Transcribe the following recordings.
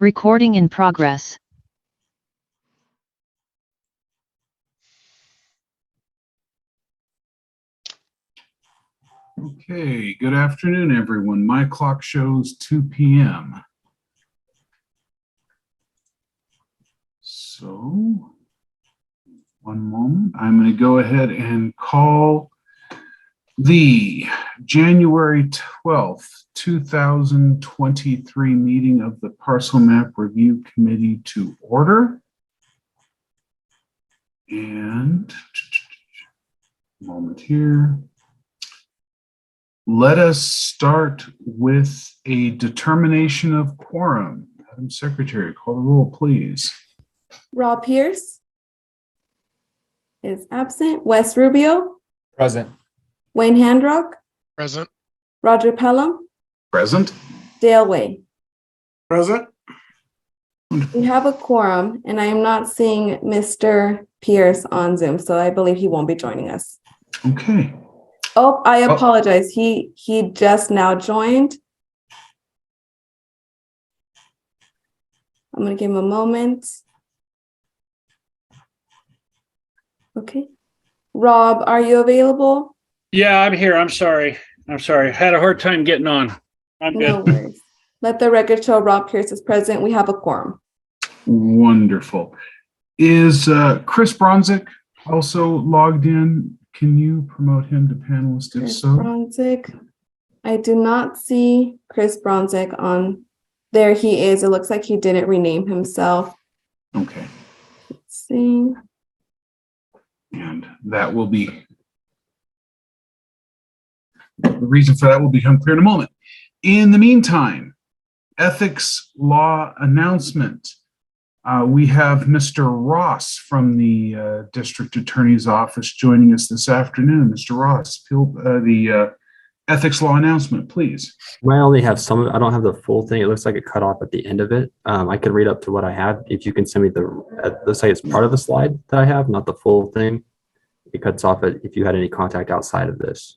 Recording in progress. Okay, good afternoon, everyone. My clock shows 2 p.m. So, one moment. I'm going to go ahead and call the January 12th, 2023 meeting of the Parcel Map Review Committee to order. And, moment here. Let us start with a determination of quorum. Madam Secretary, call the roll, please. Rob Pierce is absent. Wes Rubio. Present. Wayne Handrock. Present. Roger Pelham. Present. Dale Way. Present. We have a quorum, and I am not seeing Mr. Pierce on Zoom, so I believe he won't be joining us. Okay. Oh, I apologize. He just now joined. I'm going to give him a moment. Okay. Rob, are you available? Yeah, I'm here. I'm sorry. I had a hard time getting on. I'm No good. worries. Let the record show Rob Pierce is present. We have a quorum. Wonderful. Is Chris Bronzik also logged in? Can you promote him to panelist if Chris so? Bronzik. I do not see Chris Bronzik on. There he is. It looks like he didn't rename himself. Okay. Let's see. And that will be, the reason for that will become clear in a moment. In the meantime, ethics law announcement. We have Mr. Ross from the District Attorney's Office joining us this afternoon. Mr. Ross, the ethics law announcement, please. I only have some of it. I don't have the full thing. It looks like it cut off at the end of it. I could read up to what I have. If you can send me let's say it's part of the slide that I have, not the full thing. It cuts off if you had any contact outside of this.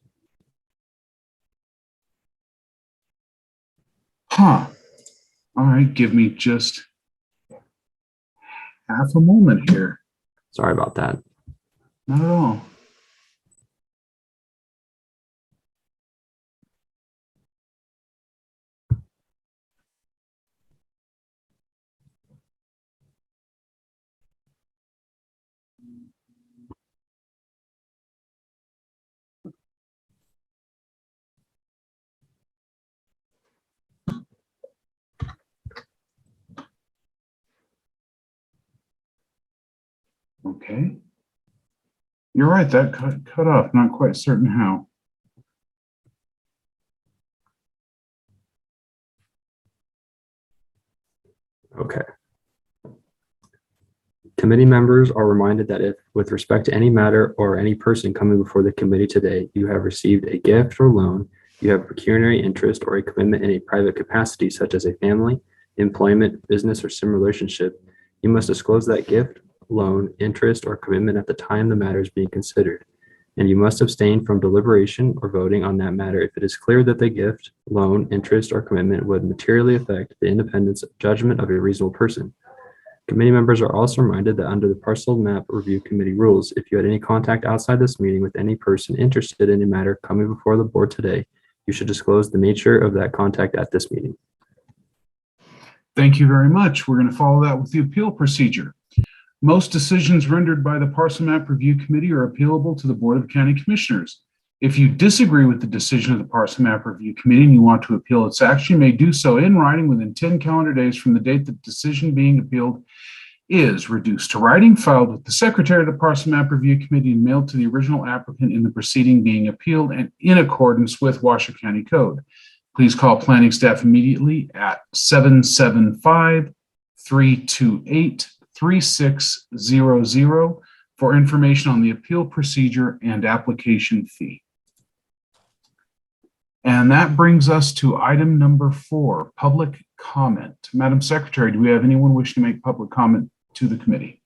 Huh. All right, give me just half a moment here. Sorry about that. Not at all. Okay. You're right, that cut off, not quite certain how. Okay. Committee members are reminded that if, with respect to any matter or any person coming before the committee today, you have received a gift or loan, you have pecuniary interest or a commitment in a private capacity, such as a family, employment, business, or similar relationship, you must disclose that gift, loan, interest, or commitment at the time the matter is being considered, and you must abstain from deliberation or voting on that matter if it is clear that the gift, loan, interest, or commitment would materially affect the independence of judgment of a reasonable person. Committee members are also reminded that under the Parcel Map Review Committee rules, if you had any contact outside this meeting with any person interested in a matter coming before the board today, you should disclose the nature of that contact at this meeting. Thank you very much. We're going to follow that with the appeal procedure. Most decisions rendered by the Parcel Map Review Committee are appealable to the Board of County Commissioners. If you disagree with the decision of the Parcel Map Review Committee and you want to appeal its action, you may do so in writing within 10 calendar days from the date the decision being appealed is reduced to writing, filed with the Secretary of the Parcel Map Review Committee, and mailed to the original applicant in the proceeding being appealed and in accordance with Washoe County Code. Please call planning staff immediately at 775-328-3600 for information on the appeal procedure and application fee. And that brings us to item number 4, public comment. Madam Secretary, do we have anyone wishing to make public comment to the committee?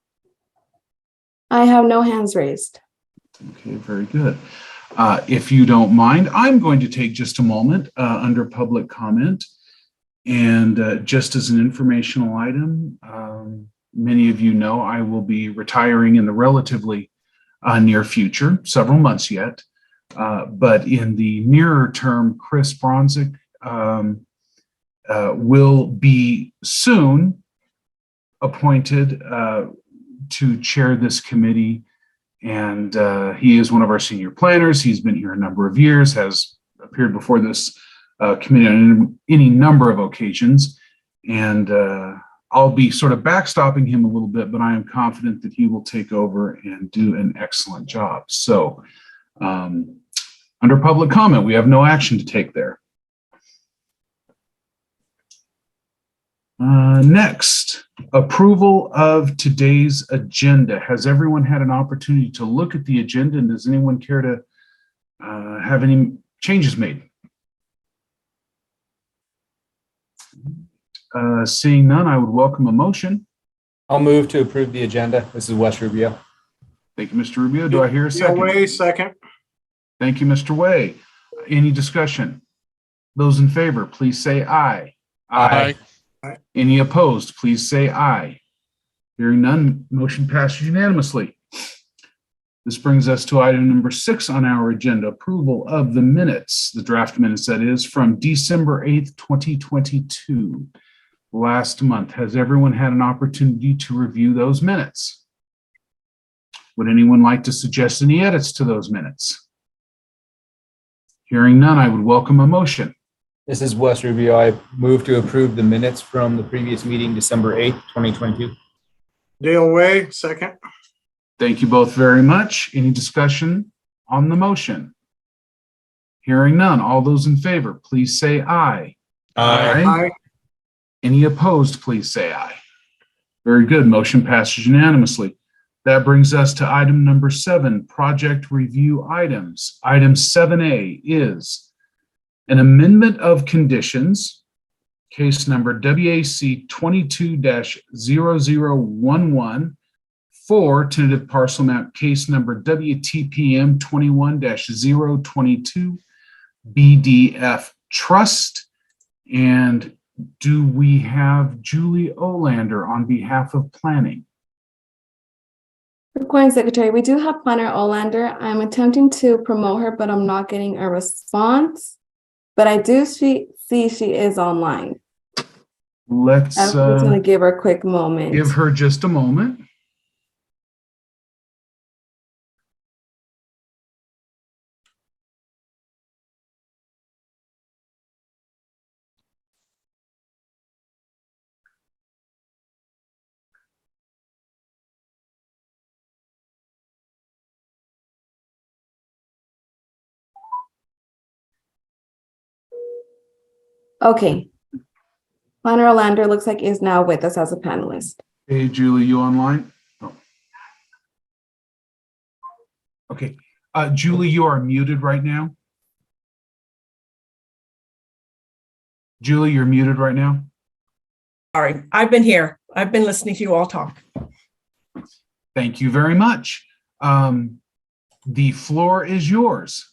I have no hands raised. Okay, very good. If you don't mind, I'm going to take just a moment under public comment And just as an informational item, many of you know I will be retiring in the relatively near future, several months yet. But in the nearer term, Chris Bronzik will be soon appointed to chair this committee. And he is one of our senior planners. He's been here a number of years, has appeared before this committee on any number of occasions. And I'll be sort of backstopping him a little bit, but I am confident that he will take over and do an excellent job. So under public comment, we have no action to take there. Next, approval of today's agenda. Has everyone had an opportunity to look at the agenda, and does anyone care to have any changes made? Seeing none, I would welcome a motion. I'll move to approve the agenda. This is Wes Rubio. Thank you, Mr. Rubio. Do I hear a second? Way, second. Thank you, Mr. Way. Any discussion? Those in favor, please say aye. Aye. Any opposed, please say aye. Hearing none, motion passes unanimously. This brings us to item number 6 on our agenda, approval of the minutes, the draft minutes that is, from December 8th, 2022. Last month. Has everyone had an opportunity to review those minutes? Would anyone like to suggest any edits to those minutes? Hearing none, I would welcome a motion. This is Wes Rubio. I move to approve the minutes from the previous meeting, December 8th, 2022. Dale Way, second. Thank you both very much. Any discussion on the motion? Hearing none, all those in favor, please say aye. Aye. Any opposed, please say aye. Very good. Motion passes unanimously. That brings us to item number 7, project review items. Item 7A is an amendment of conditions, case number WAC 22-0011 for tentative parcel map case number WTPM 21-022 BDF Trust. And do we have Julie Olander on behalf of planning? Recording Secretary, we do have Planner Olander. I'm attempting to promote her, but I'm not getting a response. But I do see she is online. Let's I'm just going to give her a quick moment. give her just a moment. Okay. Planner Olander looks like is now with us as a panelist. Hey, Julie, you online? Oh. Okay. Julie, you are muted right now. Julie, you're muted right now. Sorry, I've been here. I've been listening to you all talk. Thank you very much. The floor is yours.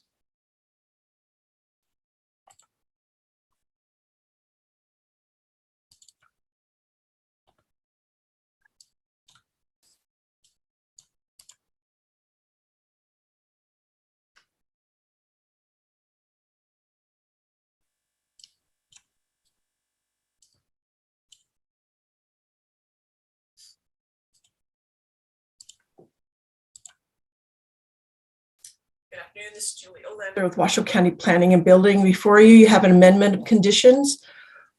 Good afternoon, this is Julie Olander with Washoe County Planning and Building. Before you, you have an amendment of conditions,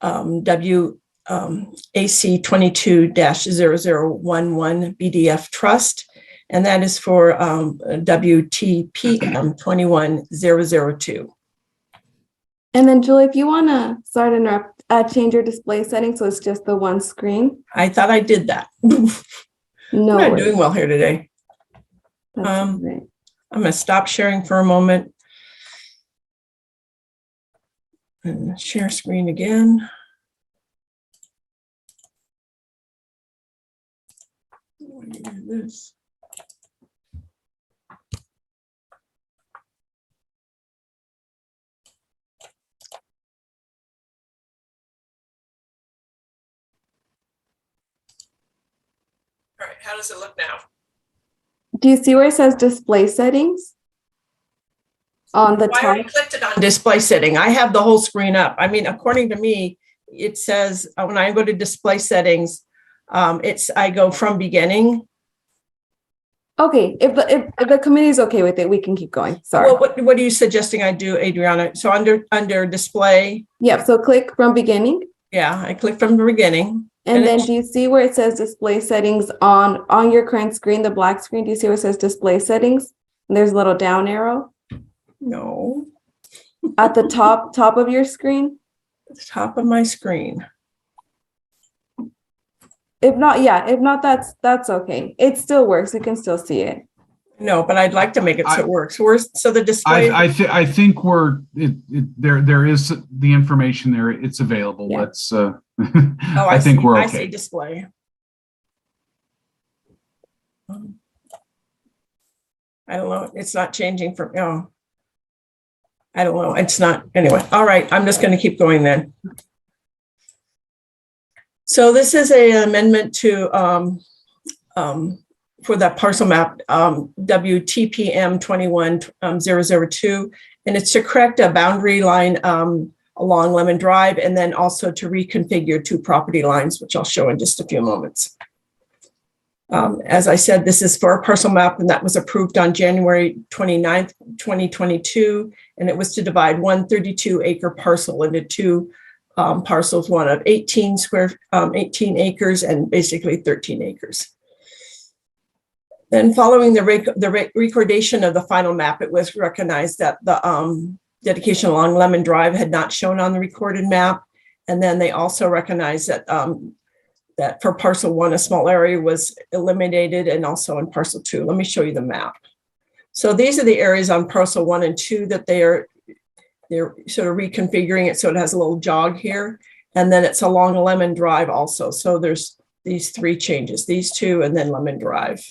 WAC 22-0011 BDF Trust, and that is for WTPM 21002. And then Julie, if you want to start interrupt, change your display setting so it's just the one screen. I thought I did that. I'm No not worries. doing well here today. That's great. I'm going to stop sharing for a moment and share screen again. Let me do this. How does it look now? Do you see where it says display settings? On the I already top? clicked it on display setting. I have the whole screen up. I mean, according to me, it says when I go to display settings, I go from beginning. Okay, if the committee is okay with it, we can keep going. Sorry. Well, what are you suggesting I do, Adriana? So under display, Yep, so click from beginning. yeah, I click from the beginning. And then it's- do you see where it says display settings on your current screen, the black screen? Do you see where it says display settings? And there's a little down arrow No, at the top of your screen. at the top of my screen. If not, that's okay. It still works. You can still see it. No, but I'd like to make it so it works. So the display. I think there is the information there. It's available. Yeah. Let's, I think see, we're I see okay. display. I don't know. It's not changing from, I don't know. It's not, anyway. All right. I'm just going to keep going then. So this is an amendment to, for that parcel map, WTPM 21002, and it's to correct a boundary line along Lemon Drive, and then also to reconfigure two property lines, which I'll show in just a few moments. As I said, this is for a parcel map, and that was approved on January 29th, 2022, and it was to divide one 32-acre parcel into two parcels, one of 18 acres and basically 13 acres. Then following the recordation of the final map, it was recognized that the dedication along Lemon Drive had not shown on the recorded map. And then they also recognized that that for parcel 1, a small area was eliminated, and also in parcel 2. Let me show you the map. So these are the areas on parcel 1 and 2 that they're sort of reconfiguring it so it has a little jog here. And then it's along Lemon Drive also. So there's these 3 changes, these 2, and then Lemon Drive.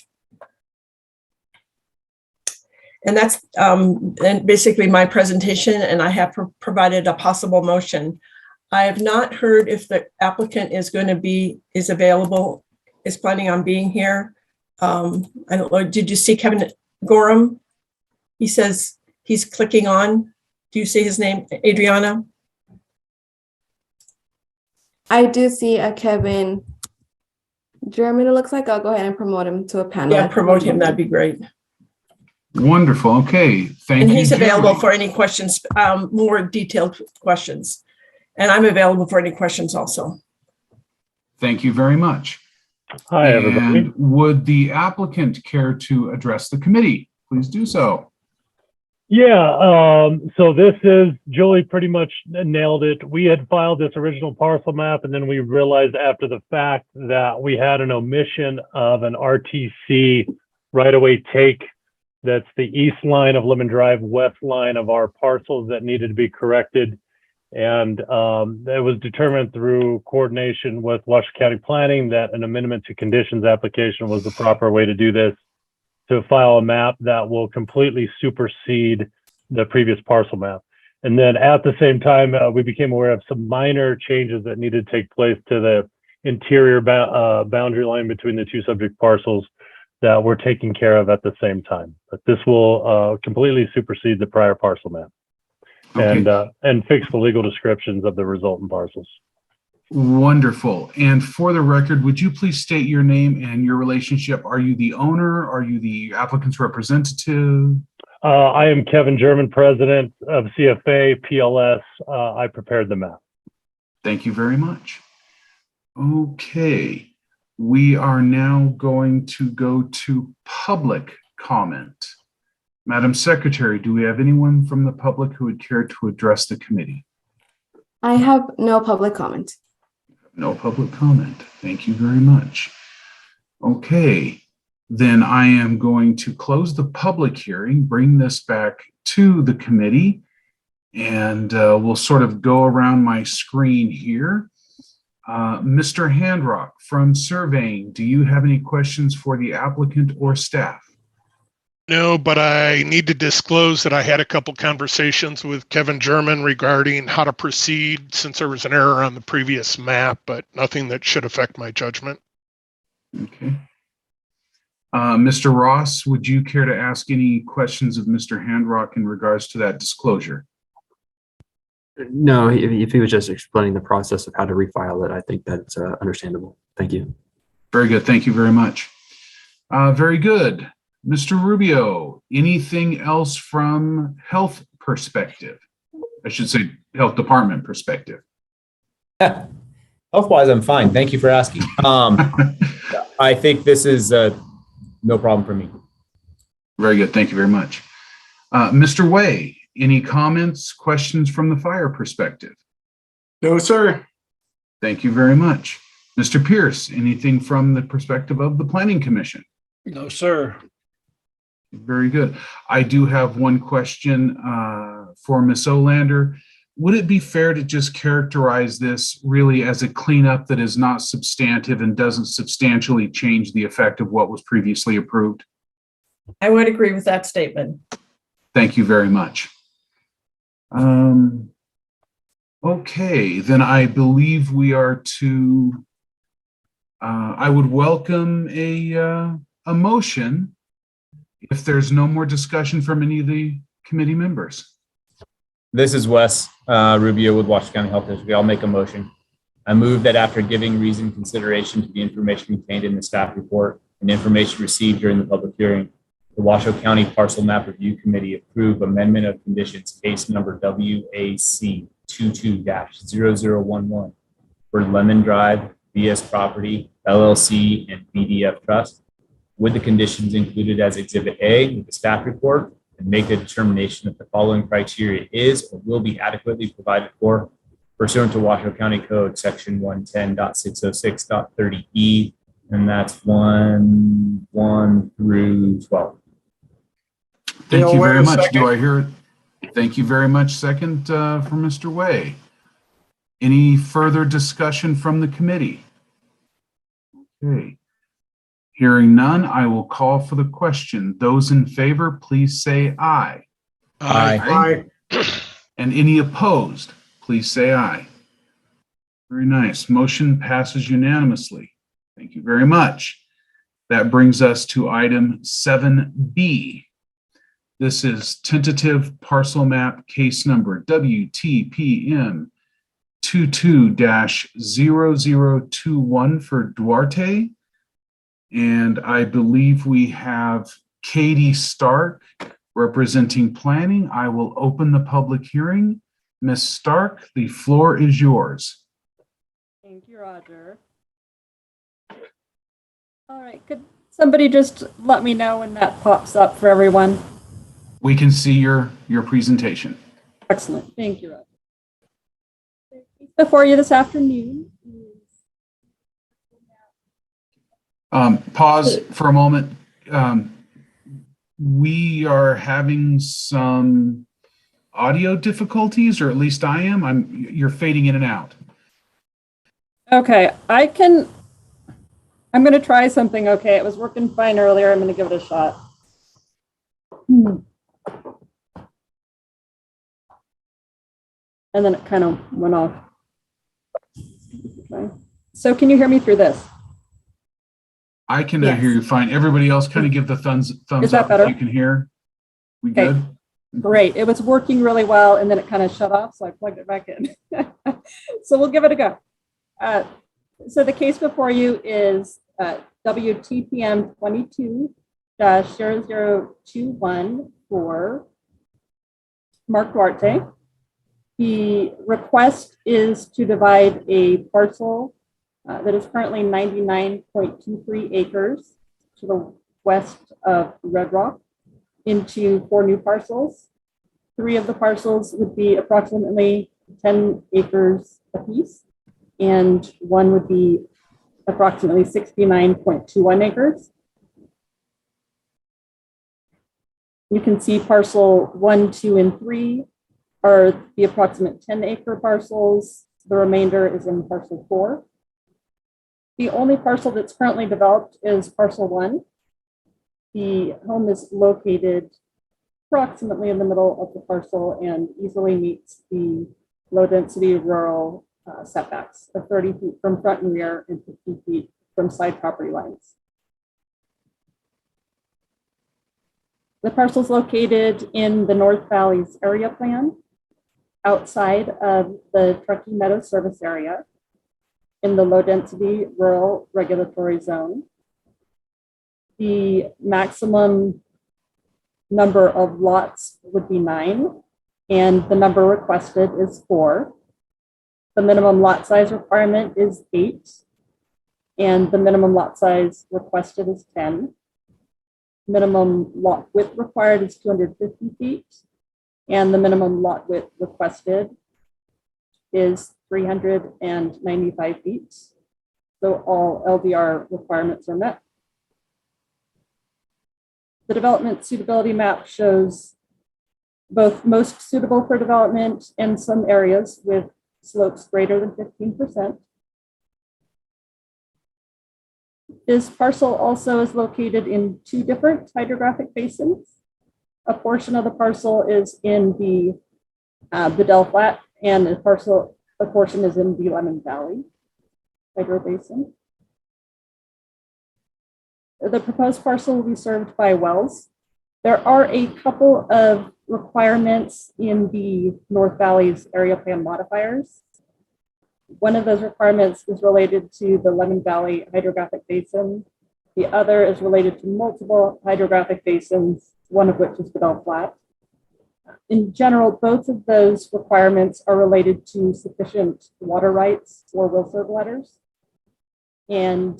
And that's and basically my presentation, and I have provided a possible motion. I have not heard if the applicant is available, is planning on being here. I don't know, did you see Kevin Gorham? He says he's clicking on. Do you see his name, Adriana? I do see a Kevin German, it looks like. I'll go ahead and promote him to a panel. Yeah, promote him, that'd be great. Wonderful. Okay. Thank you. And he's available Jeremy. for any questions, more detailed questions. And I'm available for any questions also. Thank you very much. Hi, everybody. And would the applicant care to address the committee? Please do so. Yeah, so this is, Julie pretty much nailed it. We had filed this original parcel map, and then we realized after the fact that we had an omission of an RTC right-of-way take. That's the east line of Lemon Drive, west line of our parcels that needed to be corrected. And it was determined through coordination with Washoe County Planning that an amendment to conditions application was the proper way to do this, to file a map that will completely supersede the previous parcel map. And then at the same time, we became aware of some minor changes that needed to take place to the interior boundary line between the two subject parcels that we're taking care of at the same time. But this will completely supersede the prior parcel map. Okay. And fix the legal descriptions of the resultant parcels. Wonderful. And for the record, would you please state your name and your relationship? Are you the owner? Are you the applicant's representative? I am Kevin German, president of CFA PLS. I prepared the map. Thank you very much. Okay. We are now going to go to public comment. Madam Secretary, do we have anyone from the public who would care to address the committee? I have no public comment. No public comment. Thank you very much. Okay, then I am going to close the public hearing, bring this back to the committee, and we'll sort of go around my screen here. Mr. Handrock from Surveying, do you have any questions for the applicant or staff? No, but I need to disclose that I had a couple conversations with Kevin German regarding how to proceed since there was an error on the previous map, but nothing that should affect my judgment. Okay. Mr. Ross, would you care to ask any questions of Mr. Handrock in regards to that disclosure? No, if he was just explaining the process of how to refile it, I think that's understandable. Thank you. Very good. Thank you very much. Very good. Mr. Rubio, anything else from health perspective? I should say health department perspective. Health-wise, I'm fine. Thank you for asking. I think this is no problem for me. Very good. Thank you very much. Mr. Way, any comments, questions from the fire perspective? No, sir. Thank you very much. Mr. Pierce, anything from the perspective of the Planning Commission? No, sir. Very good. I do have one question for Ms. Olander. Would it be fair to just characterize this really as a cleanup that is not substantive and doesn't substantially change the effect of what was previously approved? I would agree with that statement. Thank you very much. Okay, then I believe we are to, I would welcome a motion if there's no more discussion from any of the committee members. This is Wes Rubio with Washington County Health District. I'll make a motion. I move that after giving reasoned consideration to the information contained in the staff report and information received during the public hearing, the Washoe County Parcel Map Review Committee approve amendment of conditions case number WAC 22-0011 for Lemon Drive, VS Property, LLC, and BDF Trust, with the conditions included as Exhibit A with the staff report, and make the determination that the following criteria is or will be adequately provided for pursuant to Washoe County Code Section 110.606.30E, and that's 1 through 12. Thank you very much. Second. Do I hear it? Thank you very much. Second from Mr. Way. Any further discussion from the committee? Okay. Hearing none, I will call for the question. Those in favor, please say aye. Aye. And any opposed, please say aye. Very nice. Motion passes unanimously. Thank you very much. That brings us to item 7B. This is tentative parcel map case number WTPM 22-0021 for Duarte. And I believe we have Katie Stark representing planning. I will open the public hearing. Ms. Stark, the floor is yours. Thank you, Roger. All right, could somebody just let me know when that pops up for everyone? We can see your presentation. Excellent, thank you, Roger. Before you this afternoon is Pause for a moment. We are having some audio difficulties, or at least I am. You're fading in and out. okay, I'm going to try something. Okay, it was working fine earlier. I'm going to give it a shot. And then it kind of went off. Okay. So can you hear me through this? I can Yes. hear you fine. Everybody else kind of give the thumbs Is that up better? if you can hear. We Okay. good? Great. It was working really well, and then it kind of shut off, so I plugged it back in. So we'll give it a go. So the case before you is WTPM 22-0021 for Mark Duarte. The request is to divide a parcel that is currently 99.23 acres to the west of Red Rock into 4 new parcels. 3 of the parcels would be approximately 10 acres apiece, and 1 would be approximately 69.21 acres. You can see parcel 1, 2, and 3 are the approximate 10-acre parcels. The remainder is in parcel 4. The only parcel that's currently developed is parcel 1. The home is located approximately in the middle of the parcel and easily meets the low-density rural setbacks of 30 feet from front and rear and 50 feet from side property lines. The parcel is located in the North Valleys area plan, outside of the Truckee Meadows service area, in the low-density rural regulatory zone. The maximum number of lots would be 9, and the number requested is 4. The minimum lot size requirement is 8, and the minimum lot size requested is 10. Minimum lot width required is 250 feet, and the minimum lot width requested is 395 feet. So all LDR requirements are met. The development suitability map shows both most suitable for development and some areas with slopes greater than 15%. This parcel also is located in 2 different hydrographic basins. A portion of the parcel is in the Bedell Flat, and a portion is in the Lemon Valley hydro basin. The proposed parcel will be served by wells. There are a couple of requirements in the North Valleys area plan modifiers. One of those requirements is related to the Lemon Valley hydrographic basin. The other is related to multiple hydrographic basins, one of which is Bedell Flat. In general, both of those requirements are related to sufficient water rights or will serve letters. And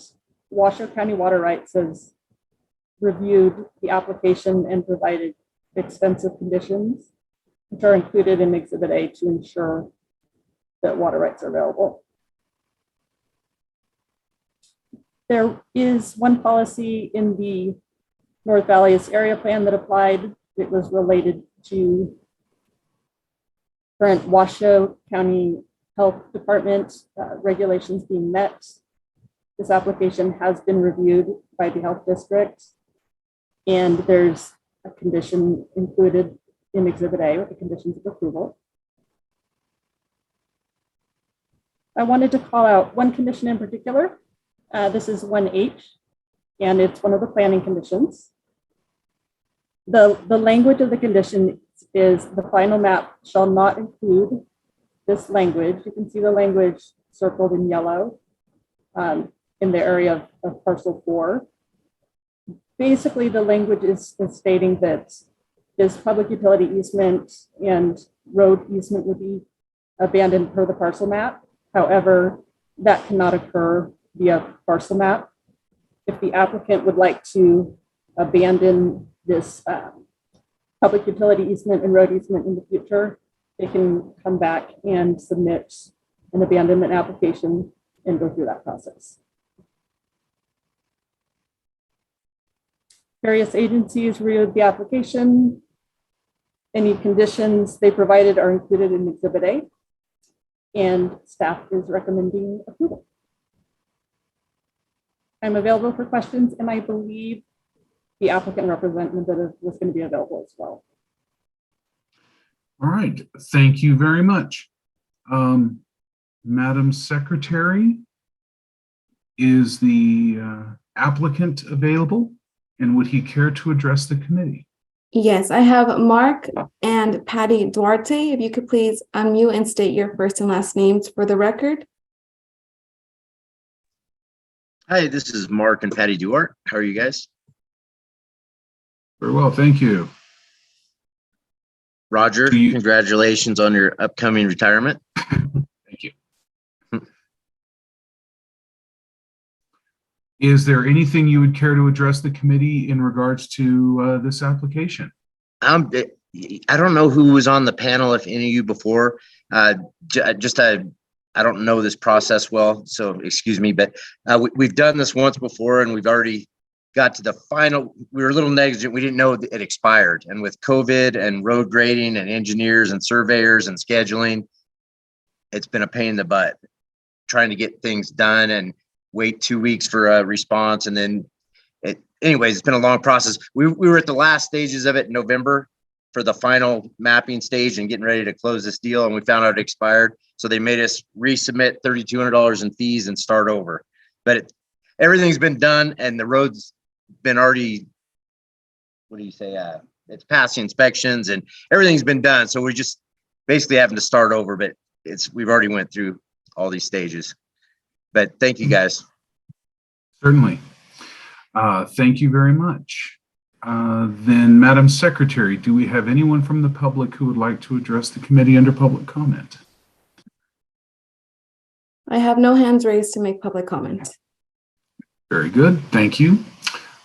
Washoe County Water Rights has reviewed the application and provided extensive conditions, which are included in Exhibit A to ensure that water rights are available. There is one policy in the North Valleys area plan that applied. It was related to current Washoe County Health Department regulations being met. This application has been reviewed by the health district, and there's a condition included in Exhibit A with the conditions of approval. I wanted to call out one condition in particular. This is 1H, and it's one of the planning conditions. The language of the condition is the final map shall not include this language. You can see the language circled in yellow in the area of parcel 4. Basically, the language is stating that this public utility easement and road easement would be abandoned per the parcel map. However, that cannot occur via parcel map. If the applicant would like to abandon this public utility easement and road easement in the future, they can come back and submit an abandonment application and go through that process. Various agencies reviewed the application. Any conditions they provided are included in Exhibit A, and staff is recommending approval. I'm available for questions, and I believe the applicant representative was going to be available as well. All right, thank you very much. Madam Secretary, is the applicant available, and would he care to address the committee? Yes, I have Mark and Patty Duarte. If you could please unmute and state your first and last names for the record. Hi, this is Mark and Patty Duarte. How are you guys? Very well, thank you. Roger, congratulations on your upcoming retirement. Thank you. Is there anything you would care to address the committee in regards to this application? I don't know who was on the panel, if any of you before. I don't know this process well, so excuse me, but we've done this once before, and we've already got to the final. We were a little negligent. We didn't know that it expired. And with COVID and road grading and engineers and surveyors and scheduling, it's been a pain in the butt trying to get things done and wait 2 weeks for a response. And then anyways, it's been a long process. We were at the last stages of it in November for the final mapping stage and getting ready to close this deal. And we found out it expired. So they made us resubmit $3,200 in fees and start over. But everything's been done, and the road's been already what do you say? It's passed the inspections and everything's been done. So we're just basically having to start over, but we've already went through all these stages. But thank you guys. Certainly. Thank you very much. Then, Madam Secretary, do we have anyone from the public who would like to address the committee under public comment? I have no hands raised to make public comment. Very good. Thank you.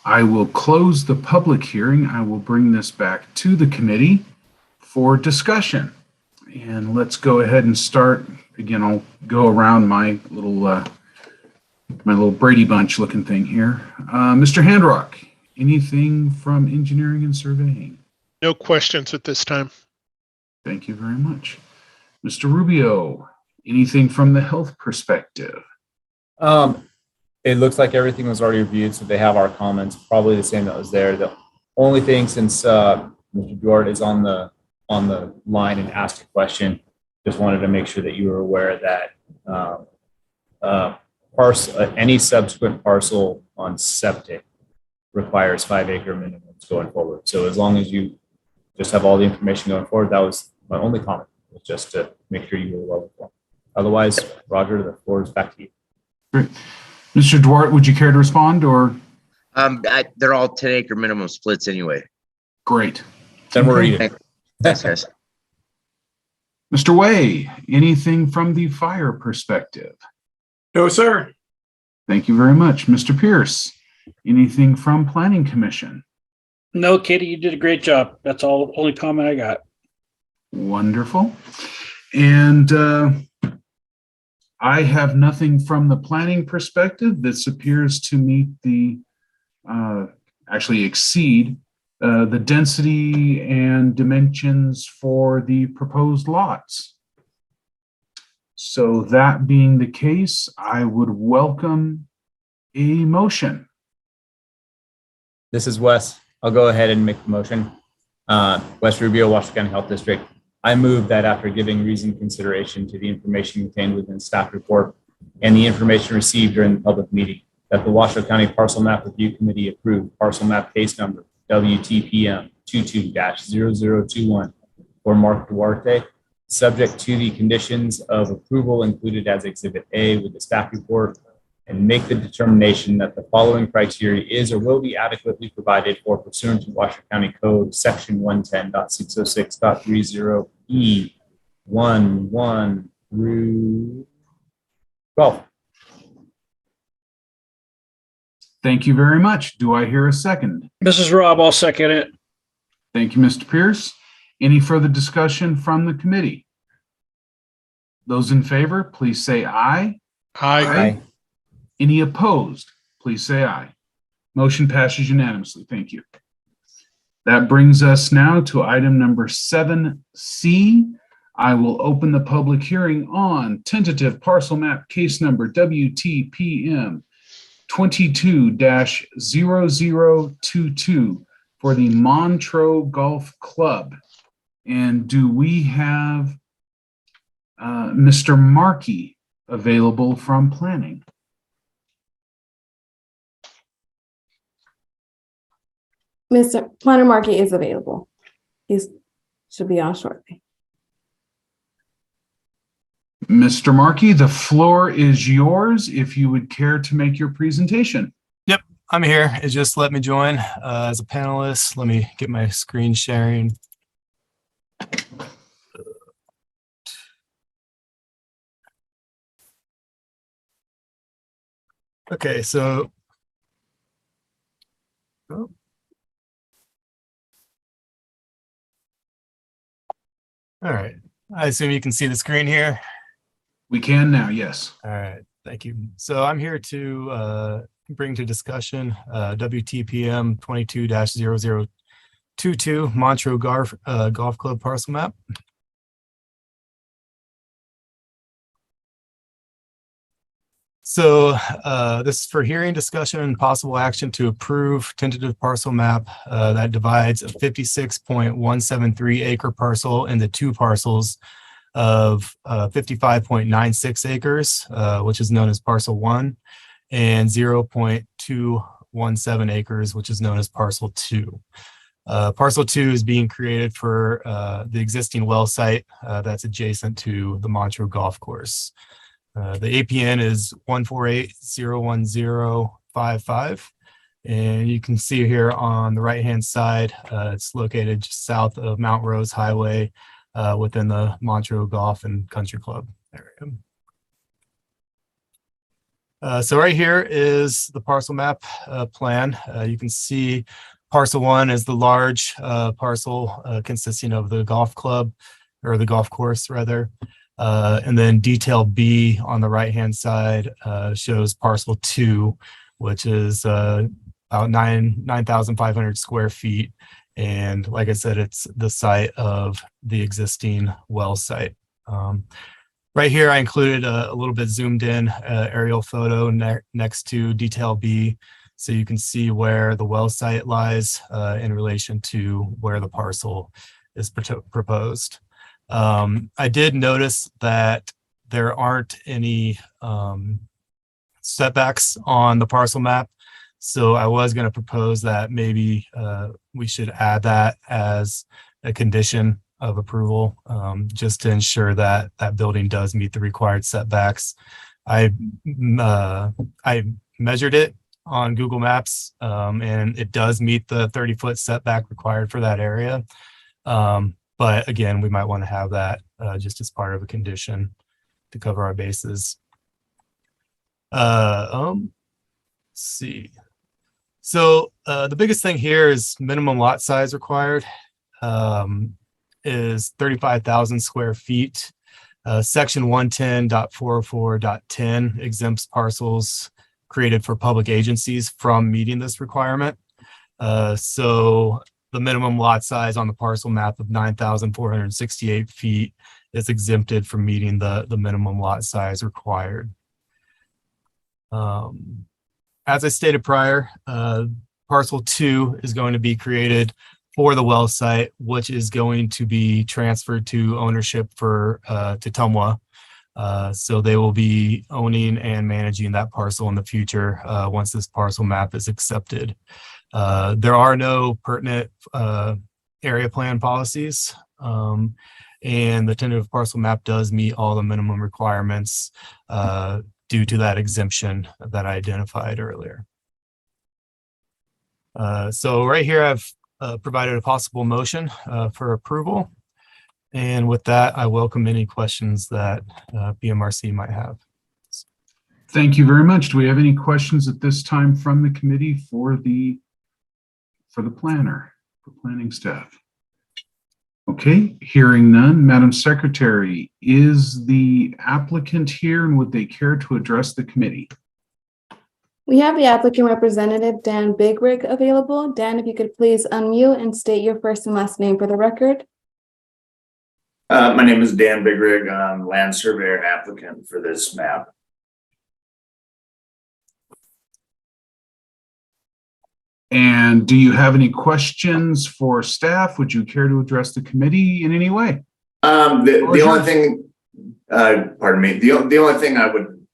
I will close the public hearing. I will bring this back to the committee for discussion. And let's go ahead and start. Again, I'll go around my little Brady Bunch looking thing here. Mr. Handrock, anything from engineering and surveying? No questions at this time. Thank you very much. Mr. Rubio, anything from the health perspective? It looks like everything was already reviewed, so they have our comments, probably the same that was there. The only thing, since Mr. Duarte is on the line and asked a question, just wanted to make sure that you were aware that any subsequent parcel on septic requires 5-acre minimums going forward. So as long as you just have all the information going forward, that was my only comment, was just to make sure you were well informed. Otherwise, Roger, the floor is back to you. Great. Mr. Duarte, would you care to respond, or? They're all 10-acre minimum splits anyway. Great. Then we're eating. Thanks, guys. Mr. Way, anything from the fire perspective? No, sir. Thank you very much. Mr. Pierce, anything from Planning Commission? No, Katie, you did a great job. That's all, only comment I got. Wonderful. And I have nothing from the planning perspective. This appears to meet the, actually exceed the density and dimensions for the proposed lots. So that being the case, I would welcome a motion. This is Wes. I'll go ahead and make the motion. West Rubio, Washington County Health District. I move that after giving reasoned consideration to the information contained within staff report and the information received during the public meeting, that the Washoe County Parcel Map Review Committee approve parcel map case number WTPM 22-0021 for Mark Duarte, subject to the conditions of approval included as Exhibit A with the staff report, and make the determination that the following criteria is or will be adequately provided for pursuant to Washoe County Code Section 110.606.30E 1 through 12. Thank you very much. Do I hear a second? This is Rob. I'll second it. Thank you, Mr. Pierce. Any further discussion from the committee? Those in favor, please say aye. Aye. Any opposed, please say aye. Motion passes unanimously. Thank you. That brings us now to item number 7C. I will open the public hearing on tentative parcel map case number WTPM 22-0022 for the Montreux Golf Club. And do we have Mr. Markey available from planning? Mr. Planner Markey is available. He should be on shortly. Mr. Markey, the floor is yours if you would care to make your presentation. Yep, I'm here. It just let me join as a panelist. Let me get my screen sharing. Okay, so all right. I assume you can see the screen here. We can now, yes. All right, thank you. So I'm here to bring to discussion WTPM 22-0022 Montreux Golf Club parcel map. So this is for hearing, discussion, and possible action to approve tentative parcel map that divides a 56.173 acre parcel into two parcels of 55.96 acres, which is known as parcel 1, and 0.217 acres, which is known as parcel 2. Parcel 2 is being created for the existing well site that's adjacent to the Montreux Golf Course. The APN is 148-01055. And you can see here on the right-hand side, it's located just south of Mount Rose Highway within the Montreux Golf and Country Club area. So right here is the parcel map plan. You can see Parcel 1 is the large parcel consisting of the golf club, or the golf course rather. And then detail B on the right-hand side shows Parcel 2, which is about 9,500 square feet. And like I said, it's the site of the existing well site. Right here, I included a little bit zoomed in aerial photo next to detail B, so you can see where the well site lies in relation to where the parcel is proposed. I did notice that there aren't any setbacks on the parcel map, so I was going to propose that maybe we should add that as a condition of approval, just to ensure that that building does meet the required setbacks. I measured it on Google Maps, and it does meet the 30-foot setback required for that area. But again, we might want to have that just as part of a condition to cover our bases. Let's see. So the biggest thing here is minimum lot size required. Is 35,000 square feet. Section 110.404.10 exempts parcels created for public agencies from meeting this requirement. So the minimum lot size on the parcel map of 9,468 feet is exempted from meeting the minimum lot size required. As I stated prior, Parcel 2 is going to be created for the well site, which is going to be transferred to ownership for to Tumwa. So they will be owning and managing that parcel in the future once this parcel map is accepted. There are no pertinent area plan policies, and the tentative parcel map does meet all the minimum requirements due to that exemption that I identified earlier. So right here, I've provided a possible motion for approval. And with that, I welcome any questions that BMRC might have. Thank you very much. Do we have any questions at this time from the committee for the planner, for planning staff? Okay, hearing none. Madam Secretary, is the applicant here and would they care to address the committee? We have the applicant representative, Dan Bigrig, available. Dan, if you could please unmute and state your first and last name for the record. My name is Dan Bigrig. I'm land surveyor and applicant for this map. And do you have any questions for staff? Would you care to address the committee in any way? The only thing, pardon me, the only thing I would,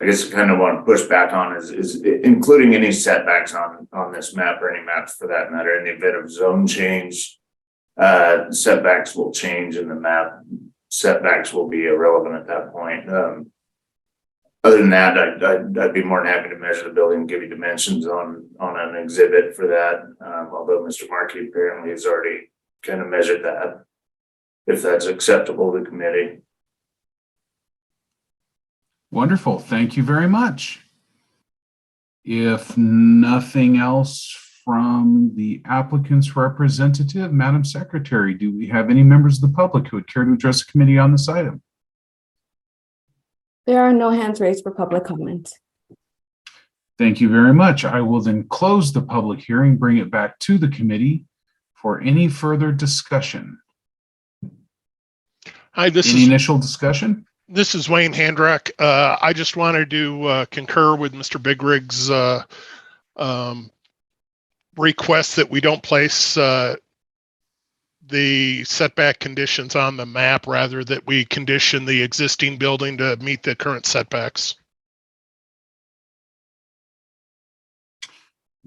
I guess I kind of want to push back on is including any setbacks on this map or any maps for that matter. In the event of zone change, setbacks will change and the map setbacks will be irrelevant at that point. Other than that, I'd be more than happy to measure the building and give you dimensions on an exhibit for that. Although Mr. Markey apparently has already kind of measured that, if that's acceptable to the committee. Wonderful. Thank you very much. If nothing else from the applicant's representative, Madam Secretary, do we have any members of the public who would care to address the committee on this item? There are no hands raised for public comment. Thank you very much. I will then close the public hearing, bring it back to the committee for any further discussion. Hi, Any initial discussion? This is Wayne Handrock. I just wanted to concur with Mr. Bigrig's request that we don't place the setback conditions on the map, rather that we condition the existing building to meet the current setbacks.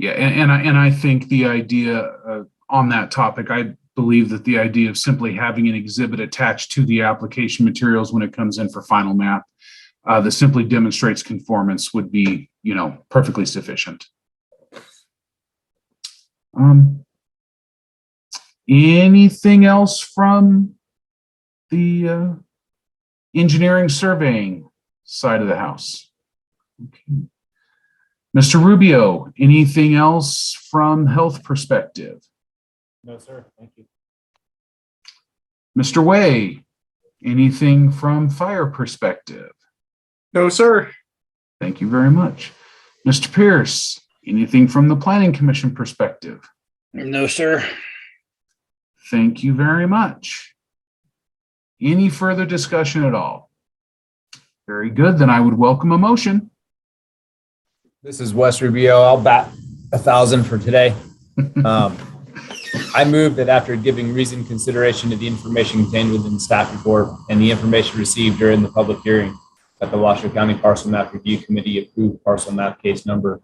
Yeah, and I think the idea on that topic, I believe that the idea of simply having an exhibit attached to the application materials when it comes in for final map that simply demonstrates conformance would be, perfectly sufficient. Anything else from the engineering surveying side of the house? Okay. Mr. Rubio, anything else from health perspective? No, sir. Thank you. Mr. Way, anything from fire perspective? No, sir. Thank you very much. Mr. Pierce, anything from the planning commission perspective? No, sir. Thank you very much. Any further discussion at all? Very good, then I would welcome a motion. This is Wes Rubio. I'll bat 1,000 for today. I move that after giving reasoned consideration to the information contained within the staff report and the information received during the public hearing, that the Washoe County Parcel Map Review Committee approve parcel map case number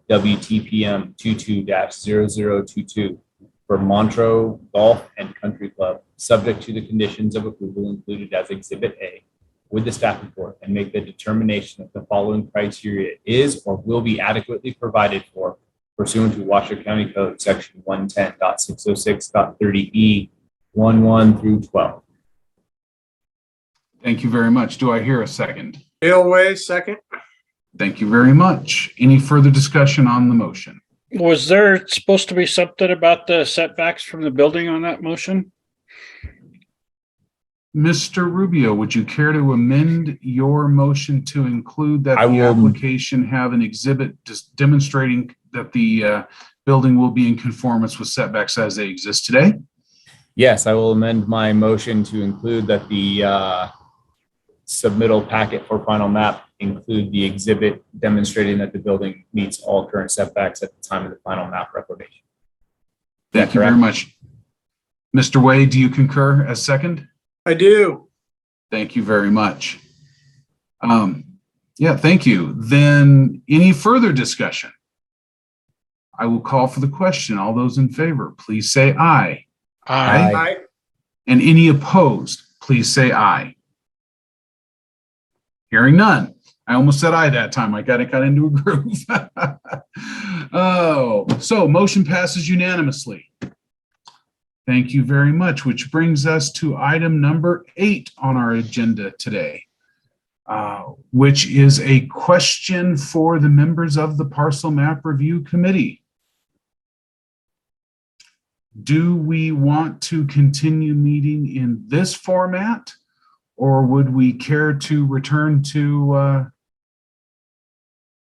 WTPM 22-0022 for Montreux Golf and Country Club, subject to the conditions of approval included as Exhibit A with the staff report, and make the determination that the following criteria is or will be adequately provided for pursuant to Washoe County Code Section 110.606.30E 11 through 12. Thank you very much. Do I hear a second? Bill Way, second. Thank you very much. Any further discussion on the motion? Was there supposed to be something about the setbacks from the building on that motion? Mr. Rubio, would you care to amend your motion to include that I the will. application have an exhibit just demonstrating that the building will be in conformance with setbacks as they exist today? Yes, I will amend my motion to include that the submittal packet for final map include the exhibit demonstrating that the building meets all current setbacks at the time of the final map recordation. Thank you very much. Mr. Wade, do you concur as second? I do. Thank you very much. Yeah, thank you. Then any further discussion? I will call for the question. All those in favor, please say aye. Aye. Aye. And any opposed, please say aye. Hearing none. I almost said aye that time. I got into a groove. Oh, so motion passes unanimously. Thank you very much, which brings us to item number 8 on our agenda today, which is a question for the members of the Parcel Map Review Committee. Do we want to continue meeting in this format, or would we care to return to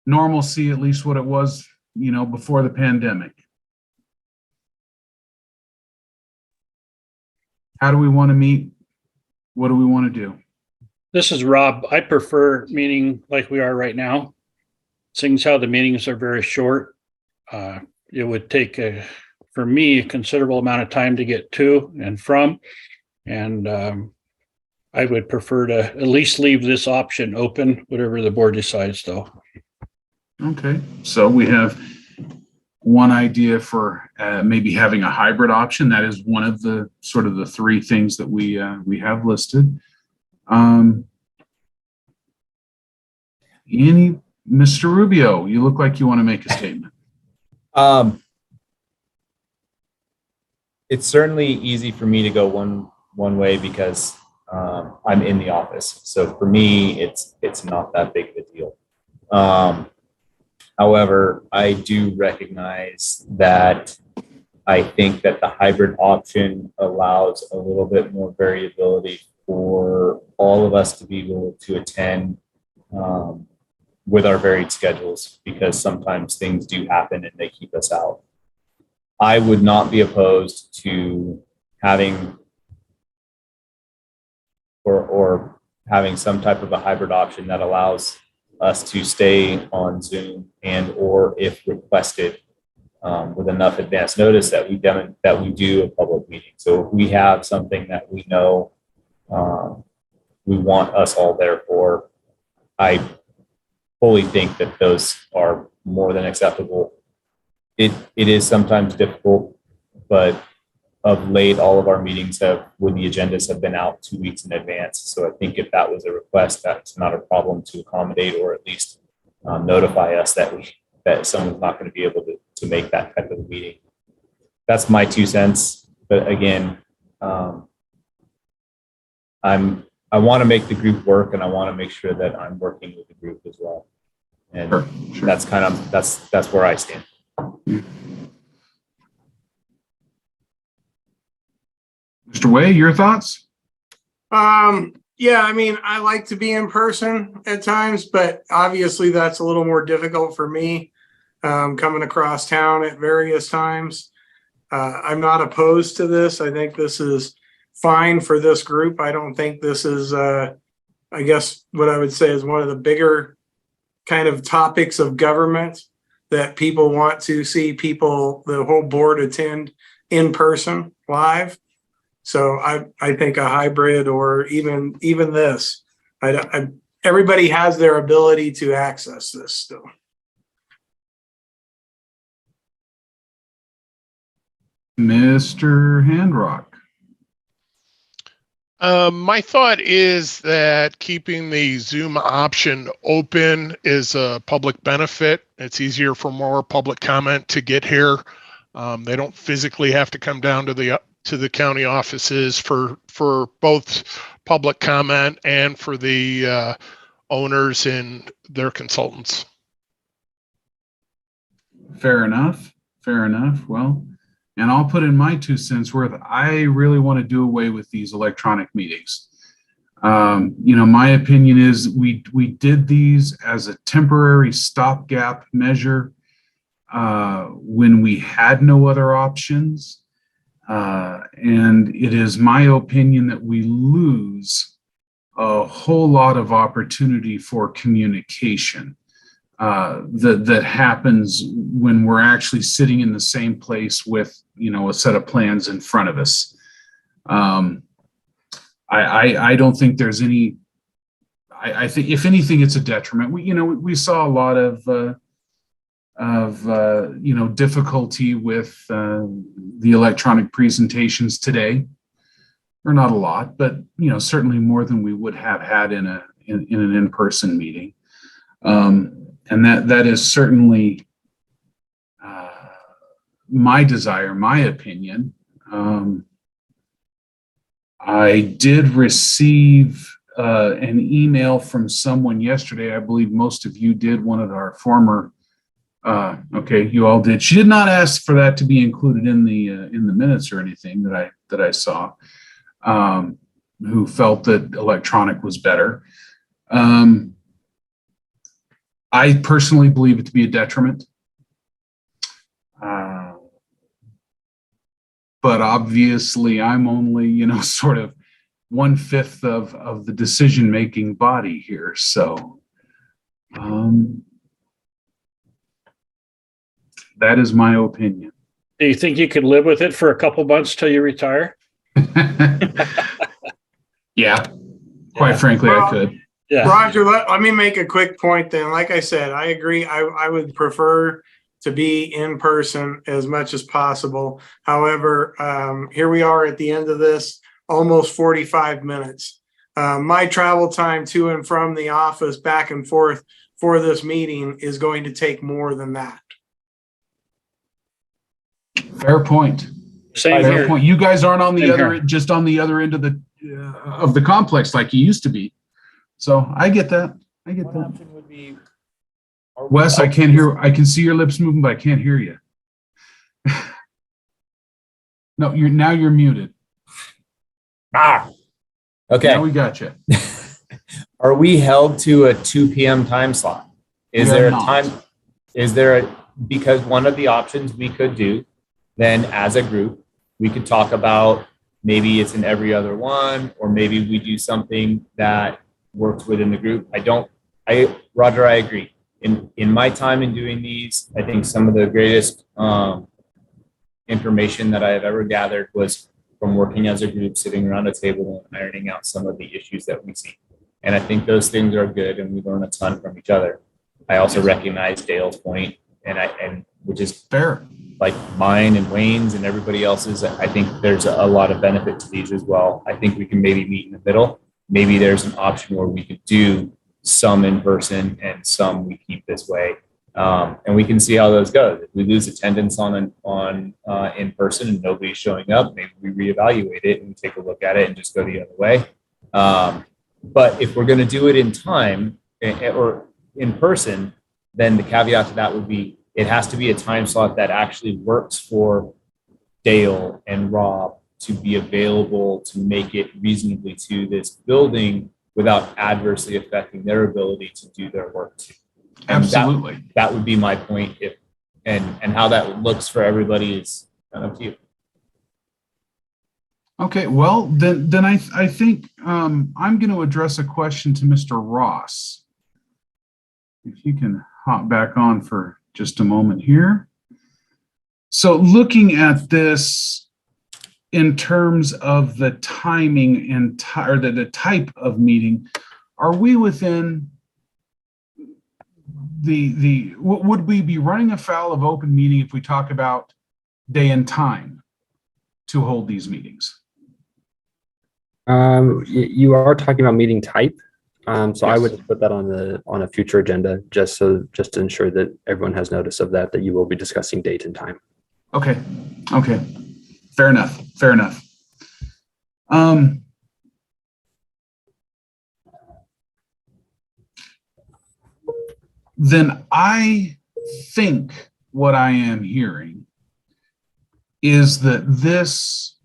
normalcy, at least what it was, before the pandemic? How do we want to meet? What do we want to do? This is Rob. I prefer meeting like we are right now. Seeing as how the meetings are very short, it would take, for me, a considerable amount of time to get to and from. And I would prefer to at least leave this option open, whatever the board decides, though. Okay, so we have one idea for maybe having a hybrid option. That is one of the sort of the 3 things that we have listed. Mr. Rubio, you look like you want to make a statement. It's certainly easy for me to go one way because I'm in the office. So for me, it's not that big of a deal. However, I do recognize that I think that the hybrid option allows a little bit more variability for all of us to be able to attend with our varied schedules, because sometimes things do happen and they keep us out. I would not be opposed to having or having some type of a hybrid option that allows us to stay on Zoom and or if requested with enough advance notice that we do a public meeting. So if we have something that we know we want us all there for, I fully think that those are more than acceptable it is sometimes difficult, but of late, all of our meetings with the agendas have been out 2 weeks in advance. So I think if that was a request, that's not a problem to accommodate, or at least notify us that someone's not going to be able to make that type of meeting. That's my 2 cents. But again, I want to make the group work, and I want to make sure that I'm working with the group as well. And Sure. that's kind of, that's where I stand. Mr. Way, your thoughts? Yeah, I mean, I like to be in person at times, but obviously that's a little more difficult for me, coming across town at various times. I'm not opposed to this. I think this is fine for this group. I don't think this is, I guess what I would say is one of the bigger kind of topics of government that people want to see the whole board attend in person live. So I think a hybrid, or even this, everybody has their ability to access this still. Mr. Handrock. My thought is that keeping the Zoom option open is a public benefit. It's easier for more public comment to get here. They don't physically have to come down to the county offices for both public comment and for the owners and their consultants. Fair enough. Fair enough. Well, and I'll put in my 2 cents worth. I really want to do away with these electronic meetings. My opinion is we did these as a temporary stopgap measure when we had no other options. And it is my opinion that we lose a whole lot of opportunity for communication that happens when we're actually sitting in the same place with, a set of plans in front of us. I don't think there's any, I think if anything, it's a detriment. We saw a lot of difficulty with the electronic presentations today, or not a lot, but certainly more than we would have had in an in-person meeting, and that is certainly my desire, my opinion. I did receive an email from someone yesterday. I believe most of you did. One of our former okay, you all did. She did not ask for that to be included in the minutes or anything that I saw. Who felt that electronic was better. I personally believe it to be a detriment. But obviously, I'm only sort of 1/5 of the decision-making body here. So. That is my opinion. Do you think you could live with it for a couple months till you retire? Yeah, quite frankly, I could. Yeah. Roger, let me make a quick point then. Like I said, I agree. I would prefer to be in person as much as possible. However, here we are at the end of this, almost 45 minutes. My travel time to and from the office back and forth for this meeting is going to take more than that. Fair point. Same Fair here. point. You guys aren't on the Same other, here. just on the other end of the complex like you used to be. So I get that. I get One that. option would be, Wes, I can't hear. I can see your lips moving, but I can't hear you. No, you're muted. Okay. Now we got you. Are we held to a 2 p.m. time slot? Is We are there a not. time? Because one of the options we could do then as a group, we could talk about maybe it's in every other one, or maybe we do something that works within the group. Roger, I agree. In my time in doing these, I think some of the greatest information that I have ever gathered was from working as a group, sitting around a table and ironing out some of the issues that we see. And I think those things are good, and we learn a ton from each other. I also recognize Dale's point, and which is Fair. like mine and Wayne's and everybody else's. I think there's a lot of benefit to these as well. I think we can maybe meet in the middle. Maybe there's an option where we could do some in person and some we keep this way. And we can see how those go. If we lose attendance on in person and nobody's showing up, maybe we reevaluate it and take a look at it and just go the other way. But if we're going to do it in time or in person, then the caveat to that would be it has to be a time slot that actually works for Dale and Rob to be available to make it reasonably to this building without adversely affecting their ability to do their work too. Absolutely. That would be my point. And how that looks for everybody is kind of up to you. Okay, well, then I think I'm going to address a question to Mr. Ross. If you can hop back on for just a moment here. So looking at this in terms of the timing and or the type of meeting, are we within would we be running afoul of open meeting if we talk about day and time to hold these meetings? You are talking about meeting type. So Yes. I would put that on a future agenda, just to ensure that everyone has notice of that you will be discussing date and time. Okay. Fair enough. Then I think what I am hearing is that this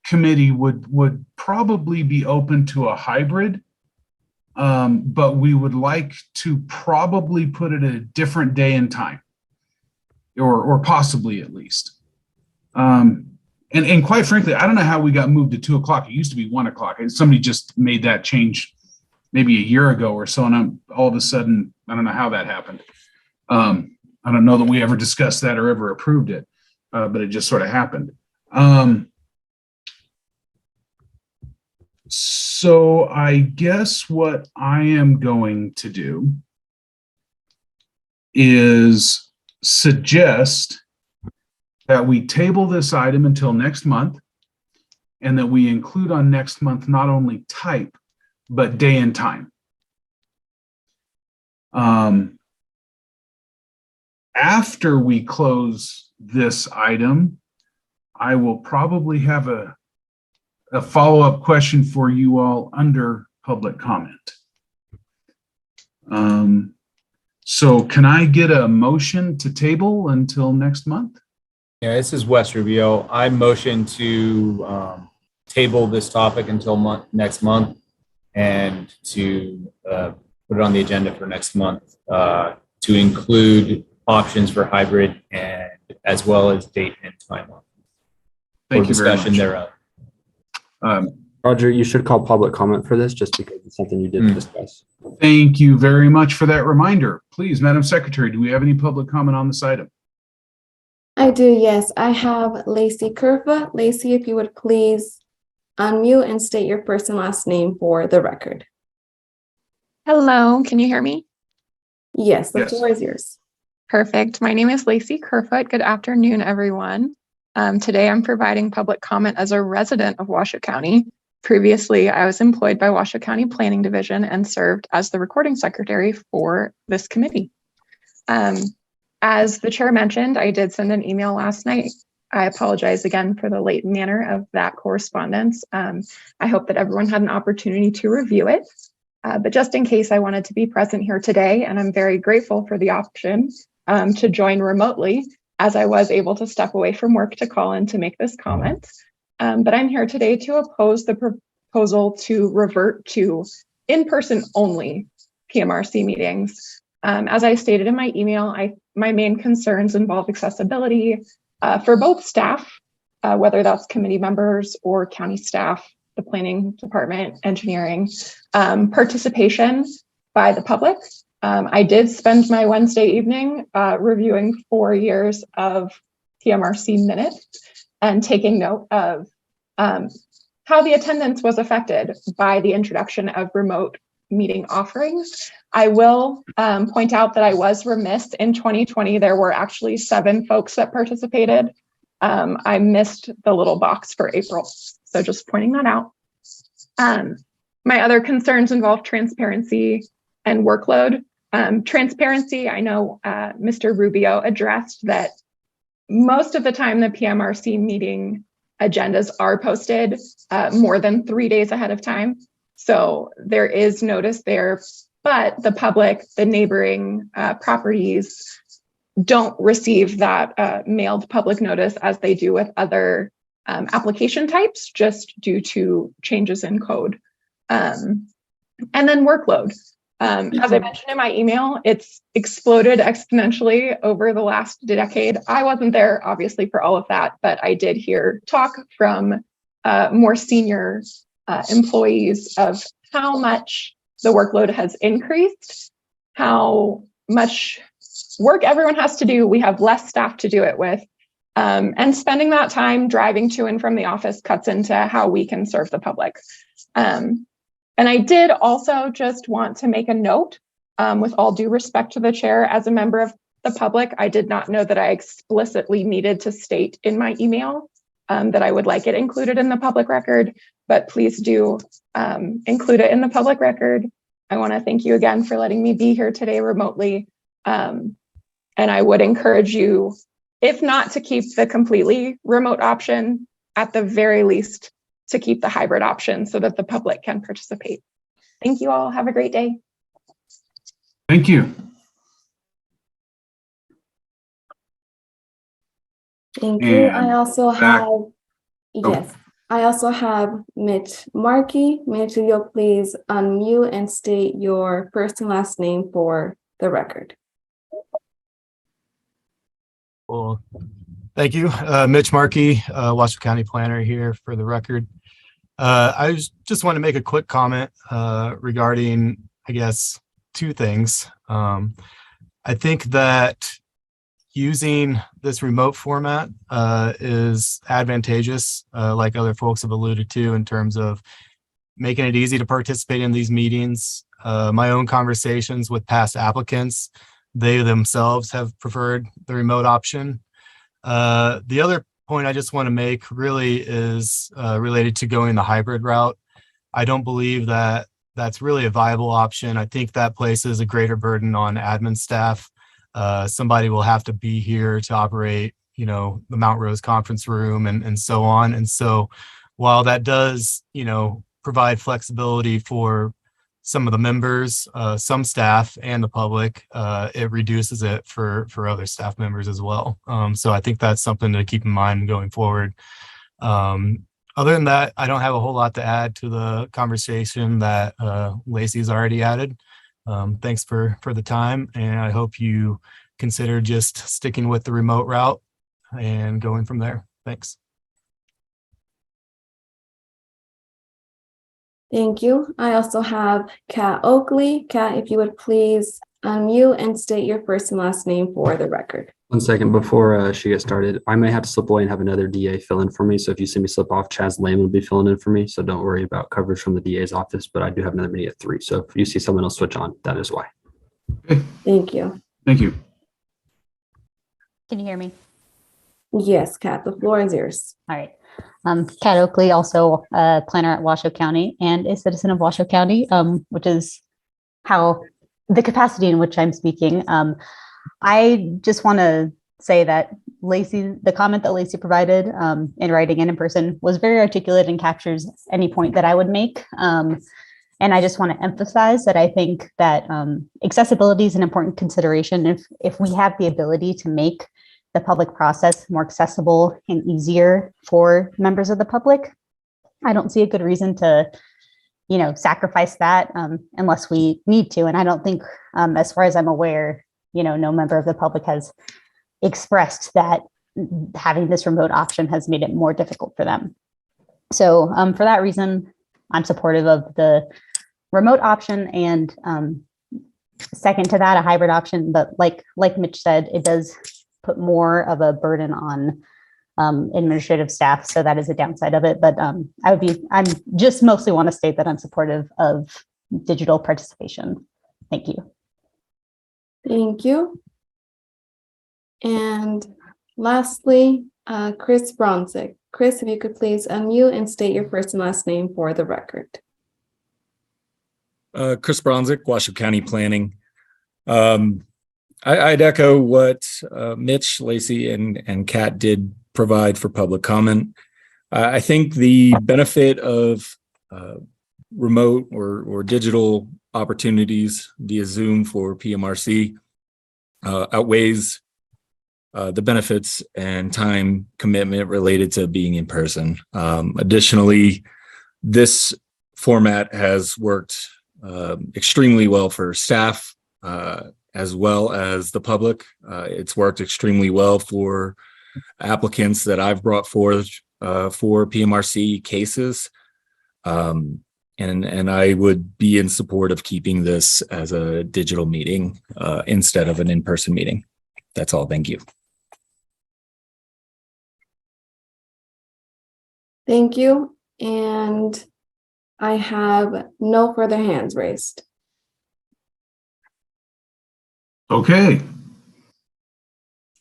committee would probably be open to a hybrid, but we would like to probably put it at a different day and time, or possibly at least. And quite frankly, I don't know how we got moved to 2 o'clock. It used to be 1 o'clock. Somebody just made that change maybe a year ago or so, and I'm all of a sudden, I don't know how that happened. I don't know that we ever discussed that or ever approved it, but it just sort of happened. So I guess what I am going to do is suggest that we table this item until next month, and that we include on next month not only type, but day and time. After we close this item, I will probably have a follow-up question for you all under public comment. So can I get a motion to table until next month? Yeah, this is Wes Rubio. I motion to table this topic until next month and to put it on the agenda for next month to include options for hybrid and as well as date and time for discussion thereof. Roger, you should call public comment for this just because it's something you did discuss. Thank you very much for that reminder. Please, Madam Secretary, do we have any public comment on this item? I do, yes. I have Lacey Curva. Lacey, if you would please unmute and state your first and last name for the record. Hello, can you hear me? Yes, the floor is yours. Perfect. My name is Lacey Kerfoot. Good afternoon, everyone. Today I'm providing public comment as a resident of Washoe County. Previously, I was employed by Washoe County Planning Division and served as the recording secretary for this committee. As the chair mentioned, I did send an email last night. I apologize again for the late manner of that correspondence. I hope that everyone had an opportunity to review it. But just in case, I wanted to be present here today, and I'm very grateful for the option to join remotely, as I was able to step away from work to call in to make this comment. But I'm here today to oppose the proposal to revert to in-person only PMRC meetings. As I stated in my email, my main concerns involve accessibility for both staff, whether that's committee members or county staff, the planning department, engineering, participation by the public. I did spend my Wednesday evening reviewing 4 years of PMRC minutes and taking note of how the attendance was affected by the introduction of remote meeting offerings. I will point out that I was remiss in 2020. There were actually 7 folks that participated. I missed the little box for April. So just pointing that out. My other concerns involve transparency and workload. Transparency, I know Mr. Rubio addressed that most of the time the PMRC meeting agendas are posted more than 3 days ahead of time. So there is notice there, but the public, the neighboring properties don't receive that mailed public notice as they do with other application types, just due to changes in code. And then workload. As I mentioned in my email, it's exploded exponentially over the last decade. I wasn't there, obviously, for all of that, but I did hear talk from more senior employees of how much the workload has increased, how much work everyone has to do. We have less staff to do it with. And spending that time driving to and from the office cuts into how we can serve the public. And I did also just want to make a note, with all due respect to the chair, as a member of the public, I did not know that I explicitly needed to state in my email that I would like it included in the public record, but please do include it in the public record. I want to thank you again for letting me be here today remotely. And I would encourage you, if not to keep the completely remote option, at the very least, to keep the hybrid option so that the public can participate. Thank you all. Have a great day. Thank you. Thank you. And I also back- have, yes, I also have Mitch Markey. Mitch, will you please unmute and state your first and last name for the record? Well, thank you. Mitch Markey, Washoe County Planner here for the record. I just want to make a quick comment regarding, I guess, 2 things. I think that using this remote format is advantageous, like other folks have alluded to, in terms of making it easy to participate in these meetings. My own conversations with past applicants, they themselves have preferred the remote option. The other point I just want to make really is related to going the hybrid route. I don't believe that that's really a viable option. I think that places a greater burden on admin staff. Somebody will have to be here to operate, the Mount Rose conference room and so on. And so while that does, provide flexibility for some of the members, some staff and the public, it reduces it for other staff members as well. So I think that's something to keep in mind going forward. Other than that, I don't have a whole lot to add to the conversation that Lacey's already added. Thanks for the time, and I hope you consider just sticking with the remote route and going from there. Thanks. Thank you. I also have Kat Oakley. Kat, if you would please unmute and state your first and last name for the record. 1 second before she gets started, I may have to slip away and have another DA fill in for me. So if you see me slip off, Chaz Lane will be filling in for me. So don't worry about coverage from the DA's office, but I do have another meeting at 3. So if you see someone else switch on, that is why. Okay. Thank you. Thank you. Can you hear me? Yes, Kat, the floor is yours. All right. Kat Oakley, also a planner at Washoe County and a citizen of Washoe County, which is how the capacity in which I'm speaking. I just want to say that the comment that Lacey provided in writing and in person was very articulate and captures any point that I would make. And I just want to emphasize that I think that accessibility is an important consideration. If we have the ability to make the public process more accessible and easier for members of the public, I don't see a good reason to, sacrifice that unless we need to. And I don't think, as far as I'm aware, no member of the public has expressed that having this remote option has made it more difficult for them. So for that reason, I'm supportive of the remote option, and second to that, a hybrid option. But like Mitch said, it does put more of a burden on administrative staff. So that is a downside of it. But I'm just mostly want to state that I'm supportive of digital participation. Thank you. Thank you. And lastly, Chris Bronzik. Chris, if you could please unmute and state your first and last name for the record. Chris Bronzik, Washoe County Planning. I'd echo what Mitch, Lacey, and Kat did provide for public comment. I think the benefit of remote or digital opportunities via Zoom for PMRC outweighs the benefits and time commitment related to being in person. Additionally, this format has worked extremely well for staff as well as the public. It's worked extremely well for applicants that I've brought forth for PMRC cases. And I would be in support of keeping this as a digital meeting instead of an in-person meeting. That's all. Thank you. Thank you. And I have no further hands raised. Okay.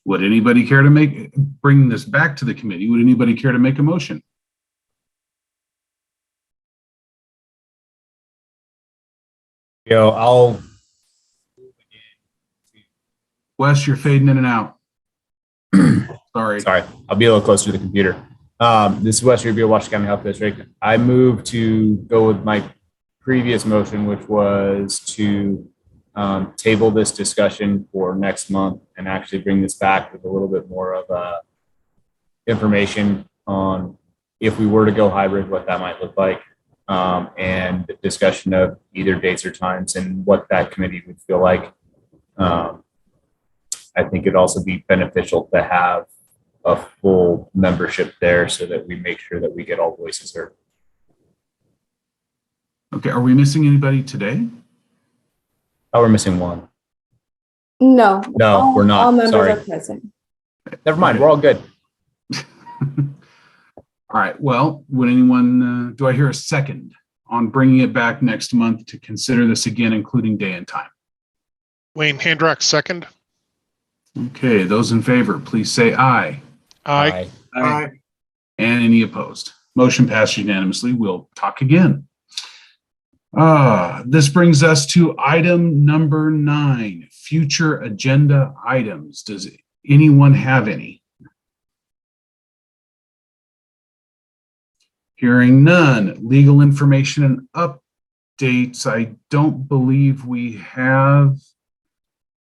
Would anybody care to bring this back to the committee? Would anybody care to make a motion? I'll. Wes, you're fading in and out. Sorry. I'll be a little closer to the computer. This is Wes Rubio, Washoe County Health District. I move to go with my previous motion, which was to table this discussion for next month and actually bring this back with a little bit more of information on if we were to go hybrid, what that might look like, and the discussion of either dates or times and what that committee would feel like. I think it'd also be beneficial to have a full membership there so that we make sure that we get all voices heard. Okay, are we missing anybody today? Oh, we're missing one. No. We're not. All members Sorry. are present. Never mind. We're all good. All right. Well, would anyone, do I hear a second on bringing it back next month to consider this again, including day and time? Wayne Handrock, second. Okay, those in favor, please say aye. Aye. Aye. And any opposed? Motion passed unanimously. We'll talk again. This brings us to item number 9, future agenda items. Does anyone have any? Hearing none. Legal information and updates. I don't believe we have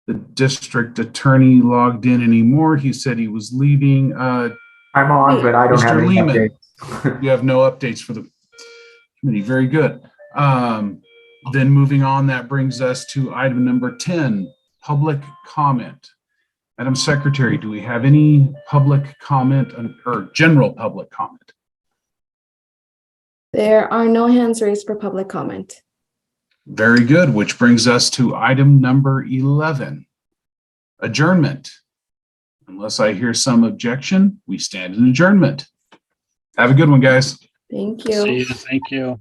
the district attorney logged in anymore. He said he was leaving. I'm on, but I don't have any updates. You have no updates for the committee. Very good. Then moving on, that brings us to item number 10, public comment. Madam Secretary, do we have any public comment or general public comment? There are no hands raised for public comment. Very good, which brings us to item number 11, adjournment. Unless I hear some objection, we stand in adjournment. Have a good one, guys. Thank you. See you. Thank you.